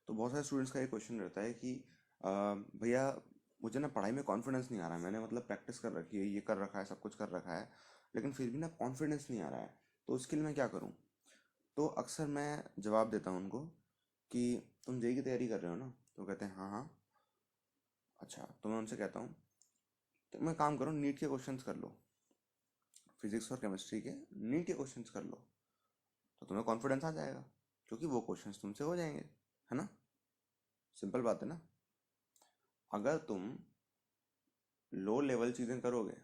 तो बहुत सारे स्टूडेंट्स का ये क्वेश्चन रहता है कि भैया मुझे ना पढ़ाई में कॉन्फिडेंस नहीं आ रहा है, मैंने मतलब प्रैक्टिस कर रखी है, ये कर रखा है, सब कुछ कर रखा है, लेकिन फिर भी ना कॉन्फिडेंस नहीं आ रहा है। तो उसके लिए मैं क्या करूँ? तो अक्सर मैं जवाब देता हूँ उनको कि तुम जेई की तैयारी कर रहे हो ना? तो कहते हैं हाँ हाँ। अच्छा, तो मैं उनसे कहता हूँ तो मैं काम करो, नीट के क्वेश्चंस कर लो, फिजिक्स और केमिस्ट्री के नीट के क्वेश्चंस कर लो, तो तुम्हें कॉन्फिडेंस आ जाएगा, क्योंकि वो क्वेश्चंस तुमसे हो जाएंगे, है ना? सिंपल बात है ना। अगर तुम लो लेवल चीज़ें करोगे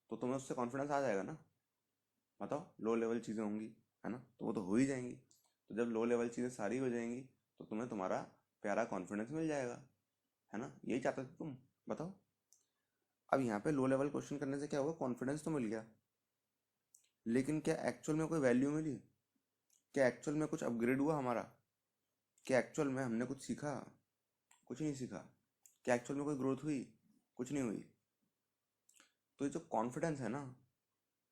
तो तुम्हें उससे कॉन्फिडेंस आ जाएगा ना। बताओ, लो लेवल चीज़ें होंगी, है ना, तो वो तो हो ही जाएंगी। तो जब लो लेवल चीज़ें सारी हो जाएंगी तो तुम्हें तुम्हारा प्यारा कॉन्फिडेंस मिल जाएगा, है ना? यही चाहते थे तुम। बताओ। अब यहाँ पे लो लेवल क्वेश्चन करने से क्या होगा? कॉन्फिडेंस तो मिल गया, लेकिन क्या एक्चुअल में कोई वैल्यू मिली? क्या एक्चुअल में कुछ अपग्रेड हुआ हमारा? क्या एक्चुअल में हमने कुछ सीखा? कुछ नहीं सीखा। क्या एक्चुअल में कोई ग्रोथ हुई? कुछ नहीं हुई। तो ये जो कॉन्फिडेंस है ना,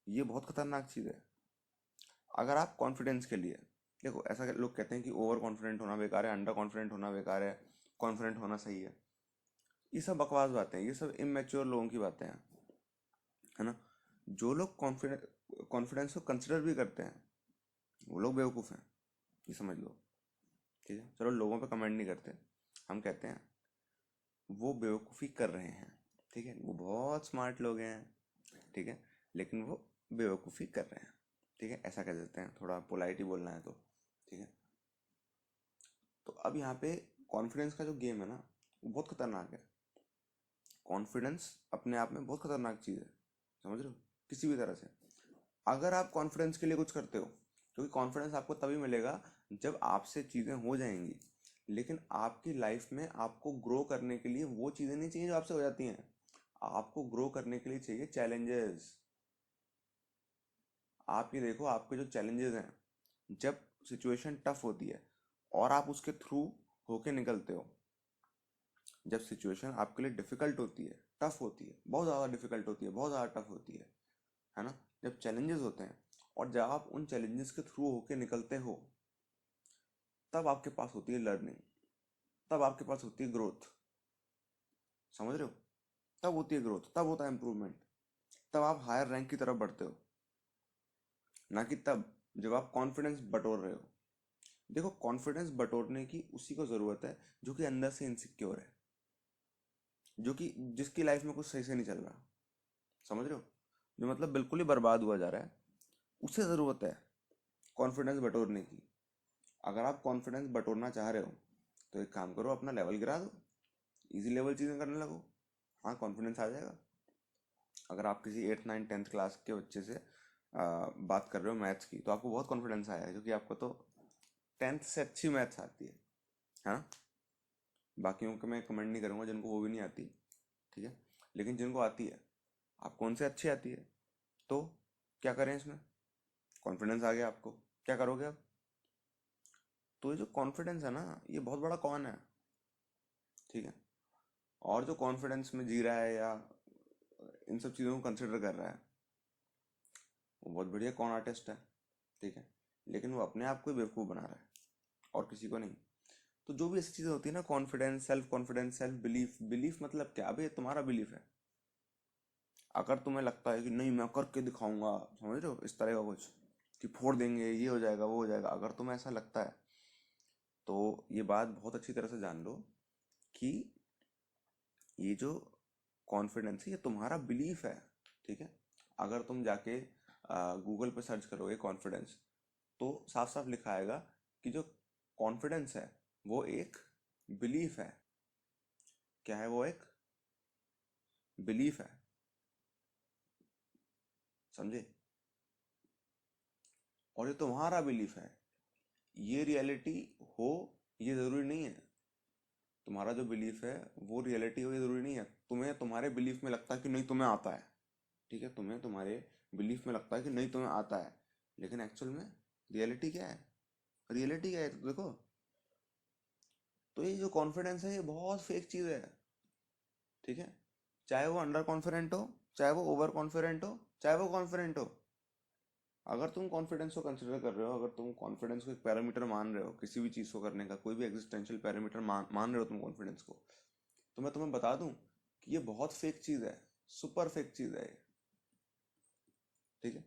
ये बहुत खतरनाक चीज़ है। अगर आप कॉन्फिडेंस के लिए, देखो ऐसा लोग कहते हैं कि ओवर कॉन्फिडेंट होना बेकार है, अंडर कॉन्फिडेंट होना बेकार है, कॉन्फिडेंट होना सही है। ये सब बकवास बातें हैं, ये सब इमेच्योर लोगों की बातें हैं, है ना? जो लोग कॉन्फिडेंस को कंसिडर भी करते हैं वो लोग बेवकूफ़ हैं, ये समझ लो। ठीक है, चलो लोगों पे कमेंट नहीं करते, हम कहते हैं वो बेवकूफ़ी कर रहे हैं। ठीक है, वो बहुत स्मार्ट लोग हैं, ठीक है, लेकिन वो बेवकूफ़ी कर रहे हैं। ठीक है, ऐसा कह देते हैं, थोड़ा पोलाइट ही बोलना है तो। ठीक है। तो अब यहाँ पे कॉन्फिडेंस का जो गेम है ना, वो बहुत खतरनाक है। कॉन्फिडेंस अपने आप में बहुत खतरनाक चीज़ है, समझ रहे हो? किसी भी तरह से अगर आप कॉन्फिडेंस के लिए कुछ करते हो, क्योंकि कॉन्फिडेंस आपको तभी मिलेगा जब आपसे चीज़ें हो जाएंगी। लेकिन आपकी लाइफ में आपको ग्रो करने के लिए वो चीज़ें नहीं चाहिए जो आपसे हो जाती हैं। आपको ग्रो करने के लिए चाहिए चैलेंजेस। आप ये देखो, आपके जो चैलेंजेस हैं, जब सिचुएशन टफ होती है और आप उसके थ्रू होके निकलते हो, जब सिचुएशन आपके लिए डिफिकल्ट होती है, टफ होती है, बहुत ज़्यादा डिफिकल्ट होती है, बहुत ज़्यादा टफ होती है ना? जब चैलेंजेस होते हैं और जब आप उन चैलेंजेस के थ्रू होके निकलते हो, तब आपके पास होती है लर्निंग, तब आपके पास होती है ग्रोथ। समझ रहे हो? तब होती है ग्रोथ, तब होता है इंप्रूवमेंट, तब आप हायर रैंक की तरफ बढ़ते हो, ना कि तब जब आप कॉन्फिडेंस बटोर रहे हो। देखो, कॉन्फिडेंस बटोरने की उसी को ज़रूरत है जो कि अंदर से इनसिक्योर है, जो कि जिसकी लाइफ में कुछ सही से नहीं चल रहा। समझ रहे हो? जो मतलब बिल्कुल ही बर्बाद हुआ जा रहा है, उसे ज़रूरत है कॉन्फिडेंस बटोरने की। अगर आप कॉन्फिडेंस बटोरना चाह रहे हो तो एक काम करो, अपना लेवल गिरा दो, इजी लेवल चीज़ें करने लगो। हाँ, कॉन्फिडेंस आ जाएगा। अगर आप किसी 8 9 10th क्लास के बच्चे से बात कर रहे हो मैथ्स की, तो आपको बहुत कॉन्फिडेंस आएगा, क्योंकि आपको तो 10th से अच्छी मैथ्स आती है ना? बाकियों को मैं कमेंट नहीं करूँगा जिनको वो भी नहीं आती। ठीक है, लेकिन जिनको आती है, आपको उनसे अच्छी आती है, तो क्या करें इसमें? कॉन्फिडेंस आ गया आपको, क्या करोगे अब? तो ये जो कॉन्फिडेंस है ना, ये बहुत बड़ा कौन है। ठीक है। और जो कॉन्फिडेंस में जी रहा है या इन सब चीज़ों को कंसिडर कर रहा है, वो बहुत बढ़िया कॉन आर्टिस्ट है। ठीक है, लेकिन वो अपने आप को ही बेवकूफ़ बना रहा है और किसी को नहीं। तो जो भी ऐसी चीज़ें होती है ना, कॉन्फिडेंस, सेल्फ बिलीफ, बिलीफ मतलब क्या? अभी तुम्हारा बिलीफ है। अगर तुम्हें लगता है कि नहीं मैं करके दिखाऊंगा, समझ रहे हो, इस तरह का कुछ, कि फोड़ देंगे, ये हो जाएगा, वो हो जाएगा, अगर तुम्हें ऐसा लगता है, तो ये बात बहुत अच्छी तरह से जान लो कि ये जो कॉन्फिडेंस है, ये तुम्हारा बिलीफ है। ठीक है। अगर तुम जाके गूगल पे सर्च करोगे कॉन्फिडेंस, तो साफ साफ लिखा आएगा कि जो कॉन्फिडेंस है वो एक बिलीफ है। क्या है वो? एक बिलीफ है। समझे? और ये तुम्हारा बिलीफ है, ये रियलिटी हो ये ज़रूरी नहीं है। तुम्हारा जो बिलीफ है वो रियलिटी हो ये ज़रूरी नहीं है। तुम्हें तुम्हारे बिलीफ में लगता है कि नहीं तुम्हें आता है। ठीक है, तुम्हें तुम्हारे बिलीफ में लगता है कि नहीं तुम्हें आता है, लेकिन एक्चुअल में रियलिटी क्या है? रियलिटी क्या है तो देखो। तो ये जो कॉन्फिडेंस है, ये बहुत फेक चीज़ है। ठीक है, चाहे वो अंडर कॉन्फिडेंट हो, चाहे वो ओवर कॉन्फिडेंट हो, चाहे वो कॉन्फिडेंट हो, अगर तुम कॉन्फिडेंस को कंसिडर कर रहे हो, अगर तुम कॉन्फिडेंस को एक पैरामीटर मान रहे हो किसी भी चीज़ को करने का, कोई भी एग्जिस्टेंशियल पैरामीटर मान रहे हो तुम कॉन्फिडेंस को, तो मैं तुम्हें बता दूं कि ये बहुत फेक चीज़ है, सुपर फेक चीज़ है ये। ठीक है,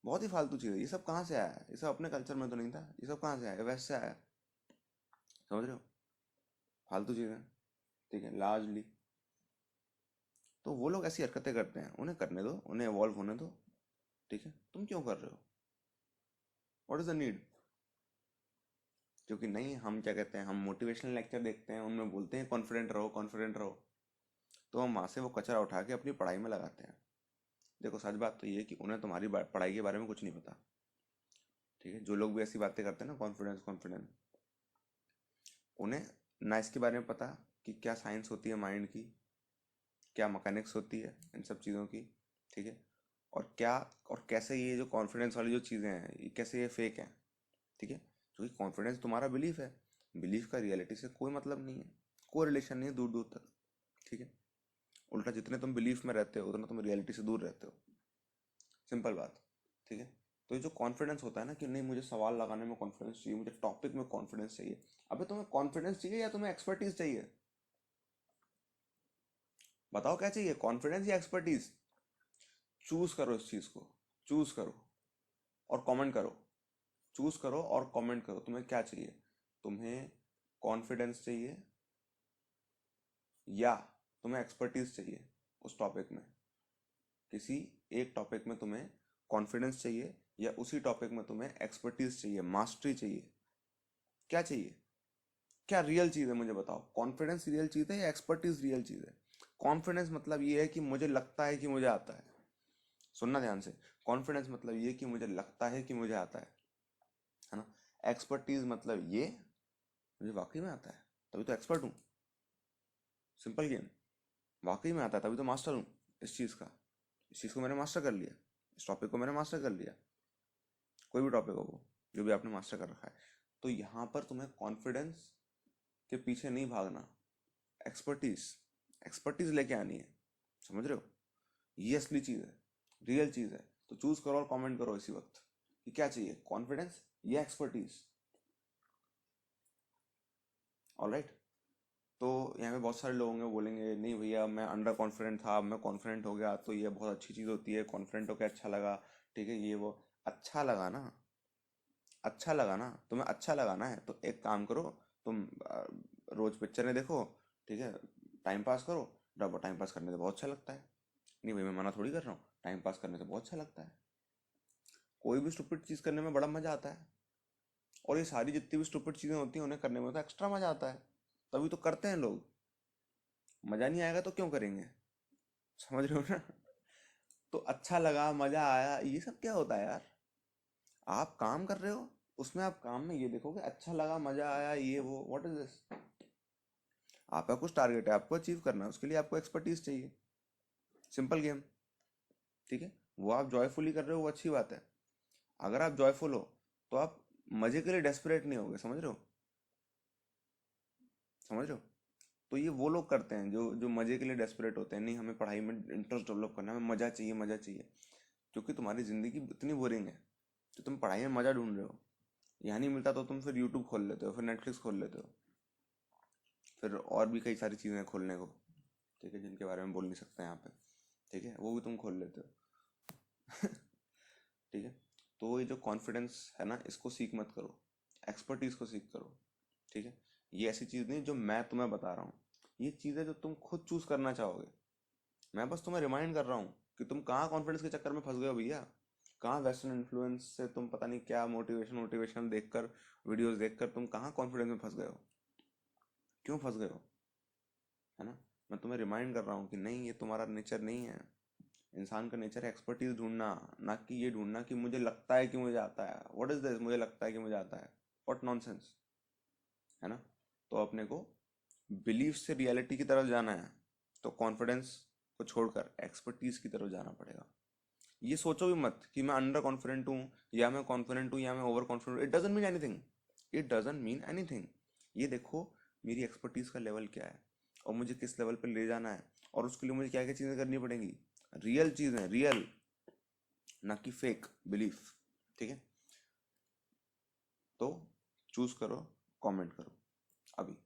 बहुत ही फालतू चीज़ है। ये सब कहाँ से आया है? ये सब अपने कल्चर में तो नहीं था, ये सब कहाँ से आया? वेस्ट से आया, समझ रहे हो? फालतू चीज़ है। ठीक है, लार्जली तो वो लोग ऐसी हरकतें करते हैं, उन्हें करने दो, उन्हें इवॉल्व होने दो। ठीक है, तुम क्यों कर रहे हो? What is the need? क्योंकि नहीं, हम क्या कहते हैं, हम मोटिवेशनल लेक्चर देखते हैं, उनमें बोलते हैं कॉन्फिडेंट रहो कॉन्फिडेंट रहो, तो हम वहाँ से वो कचरा उठा के अपनी पढ़ाई में लगाते हैं। देखो सच बात तो ये है कि उन्हें तुम्हारी पढ़ाई के बारे में कुछ नहीं पता। ठीक है, जो लोग भी ऐसी बातें करते हैं ना, कॉन्फिडेंस कॉन्फिडेंस, उन्हें ना इसके बारे में पता कि क्या साइंस होती है माइंड की, क्या मैकेनिक्स होती है इन सब चीज़ों की। ठीक है, और क्या और कैसे ये जो कॉन्फिडेंस वाली जो चीज़ें हैं, ये कैसे ये फेक हैं। ठीक है, क्योंकि कॉन्फिडेंस तुम्हारा बिलीफ है, बिलीफ का रियलिटी से कोई मतलब नहीं है, कोई रिलेशन नहीं है दूर दूर तक। ठीक है, उल्टा जितने तुम बिलीफ में रहते हो उतना तुम रियलिटी से दूर रहते हो, सिंपल बात। ठीक है, तो ये जो कॉन्फिडेंस होता है ना कि नहीं मुझे सवाल लगाने में कॉन्फिडेंस चाहिए, मुझे टॉपिक में कॉन्फिडेंस चाहिए, अबे तुम्हें कॉन्फिडेंस चाहिए या तुम्हें एक्सपर्टीज चाहिए? बताओ क्या चाहिए, कॉन्फिडेंस या एक्सपर्टीज? चूज करो इस चीज को, चूज करो और कमेंट करो, चूज करो और कमेंट करो, तुम्हें क्या चाहिए? तुम्हें कॉन्फिडेंस चाहिए या तुम्हें एक्सपर्टीज चाहिए उस टॉपिक में? किसी एक टॉपिक में तुम्हें कॉन्फिडेंस चाहिए या उसी टॉपिक में तुम्हें एक्सपर्टीज चाहिए, मास्टरी चाहिए? क्या चाहिए? क्या रियल चीज़ है मुझे बताओ, कॉन्फिडेंस रियल चीज़ है या एक्सपर्टीज रियल चीज़ है? कॉन्फिडेंस मतलब ये है कि मुझे लगता है कि मुझे आता है, सुनना ध्यान से, कॉन्फिडेंस मतलब ये कि मुझे लगता है कि मुझे आता है ना? एक्सपर्टीज मतलब ये मुझे वाकई में आता है, तभी तो एक्सपर्ट हूँ। सिंपल गेम, वाकई में आता है तभी तो मास्टर हूँ इस चीज़ का, इस चीज़ को मैंने मास्टर कर लिया, इस टॉपिक को मैंने मास्टर कर लिया, कोई भी टॉपिक हो वो जो भी आपने मास्टर कर रखा है। तो यहाँ पर तुम्हें कॉन्फिडेंस के पीछे नहीं भागना, एक्सपर्टीज, एक्सपर्टीज लेके आनी है, समझ रहे हो? ये असली चीज़ है, रियल चीज़ है। तो चूज करो और कमेंट करो इसी वक्त कि क्या चाहिए, कॉन्फिडेंस या एक्सपर्टीज। ऑलराइट, तो यहाँ पे बहुत सारे लोग होंगे बोलेंगे नहीं भैया मैं अंडर कॉन्फिडेंट था, अब मैं कॉन्फिडेंट हो गया तो ये बहुत अच्छी चीज़ होती है, कॉन्फिडेंट होकर अच्छा लगा। ठीक है, ये वो अच्छा लगा ना, अच्छा लगा ना, तुम्हें अच्छा लगाना है तो एक काम करो, तुम रोज पिक्चरें देखो। ठीक है, टाइम पास करो, डब टाइम पास करने से बहुत अच्छा लगता है। नहीं भाई मैं मना थोड़ी कर रहा हूँ, टाइम पास करने से बहुत अच्छा लगता है, कोई भी स्टूपिड चीज़ करने में बड़ा मजा आता है, और ये सारी जितनी भी स्टूपिड चीज़ें होती हैं उन्हें करने में तो एक्स्ट्रा मजा आता है, तभी तो करते हैं लोग। मजा नहीं आएगा तो क्यों करेंगे, समझ रहे हो ना? तो अच्छा लगा, मजा आया, ये सब क्या होता है यार? आप काम कर रहे हो, उसमें आप काम में ये देखोगे अच्छा लगा मजा आया ये वो, व्हाट इज दिस? आपका कुछ टारगेट है, आपको अचीव करना है, उसके लिए आपको एक्सपर्टीज चाहिए, सिंपल गेम। ठीक है, वो आप जॉयफुली कर रहे हो वो अच्छी बात है, अगर आप जॉयफुल हो तो आप मजे के लिए डेस्परेट नहीं होगे, समझ रहे हो? समझ रहे हो? तो ये वो लोग करते हैं जो जो मजे के लिए डेस्परेट होते हैं, नहीं हमें पढ़ाई में इंटरेस्ट डेवलप करना है, हमें मजा चाहिए मजा चाहिए। क्योंकि तुम्हारी जिंदगी इतनी बोरिंग है तो तुम पढ़ाई में मजा ढूंढ रहे हो, यहाँ नहीं मिलता तो तुम फिर यूट्यूब खोल लेते हो, फिर नेटफ्लिक्स खोल लेते हो, फिर और भी कई सारी चीज़ें खोलने को। ठीक है, जिनके बारे में बोल नहीं सकते यहाँ पे। ठीक है, वो भी तुम खोल लेते हो। ठीक है, तो ये जो कॉन्फिडेंस है ना इसको सीख मत करो, एक्सपर्टीज को सीख करो। ठीक है, ये ऐसी चीज़ नहीं जो मैं तुम्हें बता रहा हूँ, ये चीज़ है जो तुम खुद चूज करना चाहोगे। मैं बस तुम्हें रिमाइंड कर रहा हूँ कि तुम कहाँ कॉन्फिडेंस के चक्कर में फंस गए हो भैया, कहाँ वेस्टर्न इन्फ्लुएंस से तुम पता नहीं क्या मोटिवेशन देखकर, वीडियोस देखकर तुम कहाँ कॉन्फिडेंस में फंस गए हो, क्यों फंस गए हो, है ना? मैं तुम्हें रिमाइंड कर रहा हूँ कि नहीं ये तुम्हारा नेचर नहीं है। इंसान का नेचर है एक्सपर्टीज ढूंढना, ना कि ये ढूंढना कि मुझे लगता है कि मुझे आता है। व्हाट इज दिस, मुझे लगता है कि मुझे आता है, व्हाट नॉनसेंस, है ना? तो अपने को बिलीफ से रियलिटी की तरफ जाना है, तो कॉन्फिडेंस को छोड़कर एक्सपर्टीज की तरफ जाना पड़ेगा। ये सोचो भी मत कि मैं अंडर कॉन्फिडेंट हूँ या मैं कॉन्फिडेंट हूँ या मैं over confident, it doesn't mean anything, it doesn't mean anything. ये देखो मेरी एक्सपर्टीज का लेवल क्या है और मुझे किस लेवल पे ले जाना है, और उसके लिए मुझे क्या क्या चीज़ें करनी पड़ेंगी, रियल चीज़ें, रियल, ना कि फेक बिलीफ। ठीक है, तो चूज करो, कमेंट करो अभी।